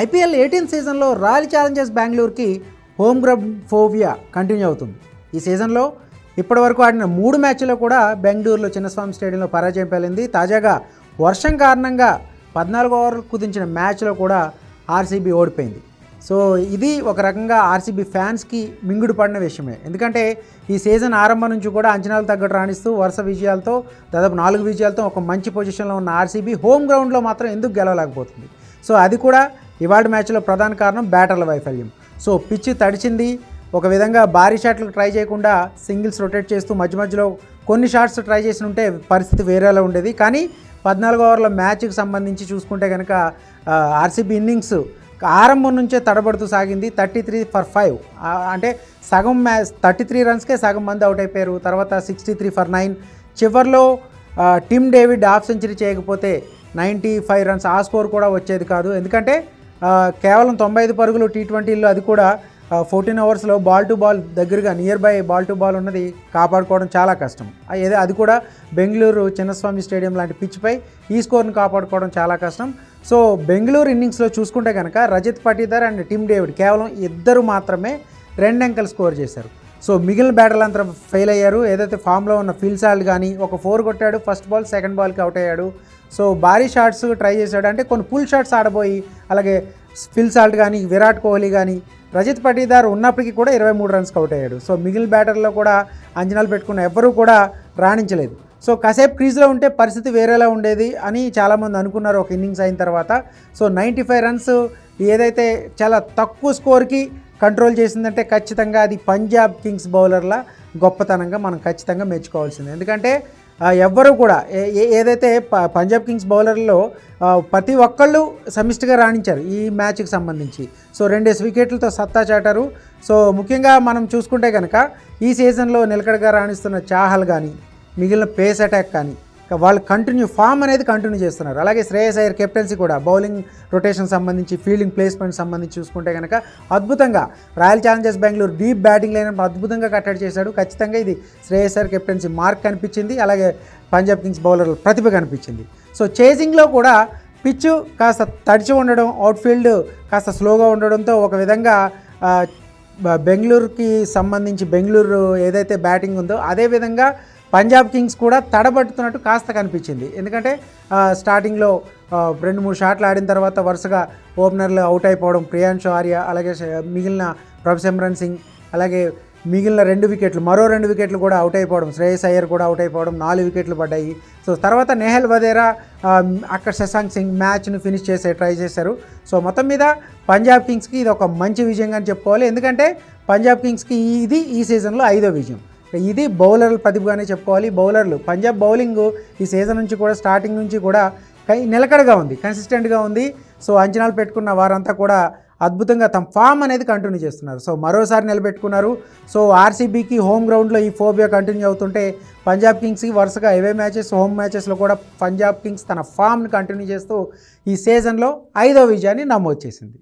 IPL 18 సీజన్లో royal Challengers బెంగళూరుకి home ground phobia continue అవుతుంది. ఈ సీజన్లో ఇప్పటివరకు ఆడిన 3 మ్యాచ్ల్లో కూడా బెంగళూరులో చిన్నస్వామి స్టేడియంలో పరాజయం పాలింది. తాజాగా వర్షం కారణంగా 14 ఓవర్లు కుదించిన మ్యాచ్లో కూడా ఆర్సీబీ ఓడిపోయింది. సో ఇది ఒక రకంగా ఆర్సీబీ ఫ్యాన్స్కి మింగుడు పడిన విషయమే. ఎందుకంటే ఈ సీజన్ ఆరంభం నుంచి కూడా అంచనాలు తగ్గట్టు రాణిస్తూ వరుస విజయాలతో దాదాపు 4 విజయాలతో ఒక మంచి పొజిషన్లో ఉన్న ఆర్సీబీ హోమ్ గ్రౌండ్లో మాత్రం ఎందుకు గెలవలేకపోతుంది. సో అది కూడా ఇవాళ మ్యాచ్లో ప్రధాన కారణం బ్యాటర్ల వైఫల్యం. సో పిచ్ తడిచింది, ఒక విధంగా భారీ షాట్లకు ట్రై చేయకుండా సింగిల్స్ రొటేట్ చేస్తూ మధ్య మధ్యలో కొన్ని షాట్స్ ట్రై చేసి ఉంటే పరిస్థితి వేరేలా ఉండేది. కానీ 14 ఓవర్ల మ్యాచ్కి సంబంధించి చూసుకుంటే కనుక ఆర్సీబీ ఇన్నింగ్స్ ఆరంభం నుంచే తడబడుతూ సాగింది. 33 for 5 అంటే సగం మ్యాచ్ 33 రన్స్కే సగం మంది అవుట్ అయిపోయారు. తర్వాత 63 for 9 చివరిలో టిమ్ డేవిడ్ హాఫ్ సెంచరీ చేయకపోతే 95 రన్స్ ఆ స్కోర్ కూడా వచ్చేది కాదు. ఎందుకంటే కేవలం 95 పరుగులు T20లో, అది కూడా 14 ఓవర్స్లో బాల్ టు బాల్ దగ్గరగా near by ball to ball ఉన్నది కాపాడుకోవడం చాలా కష్టం. అది కూడా బెంగళూరు చిన్నస్వామి స్టేడియం లాంటి పిచ్పై ఈ స్కోర్ని కాపాడుకోవడం చాలా కష్టం. సో బెంగళూరు ఇన్నింగ్స్లో చూసుకుంటే కనుక Rajat Patidar and Tim David కేవలం ఇద్దరు మాత్రమే 2 అంకెలు స్కోర్ చేశారు. సో మిగిలిన బ్యాటర్లు అంతా ఫెయిల్ అయ్యారు. ఏదైతే ఫామ్లో ఉన్న ఫిల్ సాల్ట్ కానీ ఒక 4 కొట్టాడు, ఫస్ట్ బాల్ సెకండ్ బాల్కి అవుట్ అయ్యాడు. సో భారీ షాట్స్ ట్రై చేశాడు, అంటే కొన్ని పుల్ షాట్స్ ఆడబోయి, అలాగే ఫిల్ సాల్ట్ కానీ విరాట్ కోహ్లీ కానీ రజత్ పటీదార్ ఉన్నప్పటికీ కూడా 23 రన్స్కి అవుట్ అయ్యాడు. సో మిగిలిన బ్యాటర్లో కూడా అంచనాలు పెట్టుకున్న ఎవ్వరూ కూడా రాణించలేదు. సో కాసేపు క్రీజ్లో ఉంటే పరిస్థితి వేరేలా ఉండేది అని చాలామంది అనుకున్నారు ఒక ఇన్నింగ్స్ అయిన తర్వాత. సో 95 రన్స్ ఏదైతే చాలా తక్కువ స్కోర్కి కంట్రోల్ చేసిందంటే ఖచ్చితంగా అది పంజాబ్ కింగ్స్ బౌలర్ల గొప్పతనంగా మనం ఖచ్చితంగా మెచ్చుకోవాల్సింది. ఎందుకంటే ఎవ్వరూ కూడా ఏదైతే పంజాబ్ కింగ్స్ బౌలర్లో ప్రతి ఒక్కళ్ళు సమిష్టిగా రాణించారు ఈ మ్యాచ్కి సంబంధించి. సో 2 వికెట్లతో సత్తా చాటారు. సో ముఖ్యంగా మనం చూసుకుంటే కనుక ఈ సీజన్లో నిలకడగా రాణిస్తున్న చాహల్ కానీ మిగిలిన పేస్ అటాక్ కానీ వాళ్ళు ఫామ్ అనేది కంటిన్యూ చేస్తున్నారు. అలాగే శ్రేయస్ అయ్యర్ కెప్టెన్సీ కూడా బౌలింగ్ రొటేషన్ సంబంధించి, ఫీల్డింగ్ ప్లేస్మెంట్ సంబంధించి చూసుకుంటే కనుక అద్భుతంగా royal Challengers Bengaluru deep batting line అద్భుతంగా కట్టడి చేశాడు. ఖచ్చితంగా ఇది శ్రేయస్ అయ్యర్ కెప్టెన్సీ మార్క్ కనిపించింది. అలాగే పంజాబ్ కింగ్స్ బౌలర్ల ప్రతిభ కనిపించింది. సో చేజింగ్లో కూడా పిచ్ కాస్త తడిచి ఉండడం, అవుట్ఫీల్డ్ కాస్త స్లోగా ఉండడంతో ఒక విధంగా బెంగళూరుకి సంబంధించి బెంగళూరు ఏదైతే బ్యాటింగ్ ఉందో అదేవిధంగా పంజాబ్ కింగ్స్ కూడా తడబడుతున్నట్టు కాస్త కనిపించింది. ఎందుకంటే స్టార్టింగ్లో 2-3 షాట్లు ఆడిన తర్వాత వరుసగా ఓపెనర్లు అవుట్ అయిపోవడం, ప్రియాంశు ఆర్య, అలాగే మిగిలిన ప్రభసిమ్రన్ సింగ్, అలాగే మిగిలిన 2 వికెట్లు, మరో 2 వికెట్లు కూడా అవుట్ అయిపోవడం, శ్రేయస్ అయ్యర్ కూడా అవుట్ అయిపోవడం, 4 వికెట్లు పడ్డాయి. సో తర్వాత నెహల్ వదేరా, అక్కడ శశాంక్ సింగ్ మ్యాచ్ను ఫినిష్ చేసే ట్రై చేశారు. సో మొత్తం మీద పంజాబ్ కింగ్స్కి ఇది ఒక మంచి విజయంగా చెప్పుకోవాలి. ఎందుకంటే పంజాబ్ కింగ్స్కి ఇది ఈ సీజన్లో 5వ విజయం. ఇది బౌలర్ల ప్రతిభగానే చెప్పుకోవాలి. బౌలర్లు పంజాబ్ బౌలింగ్ ఈ సీజన్ నుంచి కూడా స్టార్టింగ్ నుంచి కూడా నిలకడగా ఉంది, కన్సిస్టెంట్గా ఉంది. సో అంచనాలు పెట్టుకున్న వారంతా కూడా అద్భుతంగా తమ ఫామ్ అనేది కంటిన్యూ చేస్తున్నారు. సో మరోసారి నిలబెట్టుకున్నారు. సో ఆర్సీబీకి హోమ్ గ్రౌండ్లో ఈ ఫోబియా కంటిన్యూ అవుతుంటే పంజాబ్ కింగ్స్కి వరుసగా అవే మ్యాచెస్, హోమ్ మ్యాచెస్లో కూడా పంజాబ్ కింగ్స్ తన ఫామ్ని కంటిన్యూ చేస్తూ ఈ సీజన్లో 5వ విజయాన్ని నమోదు చేసింది.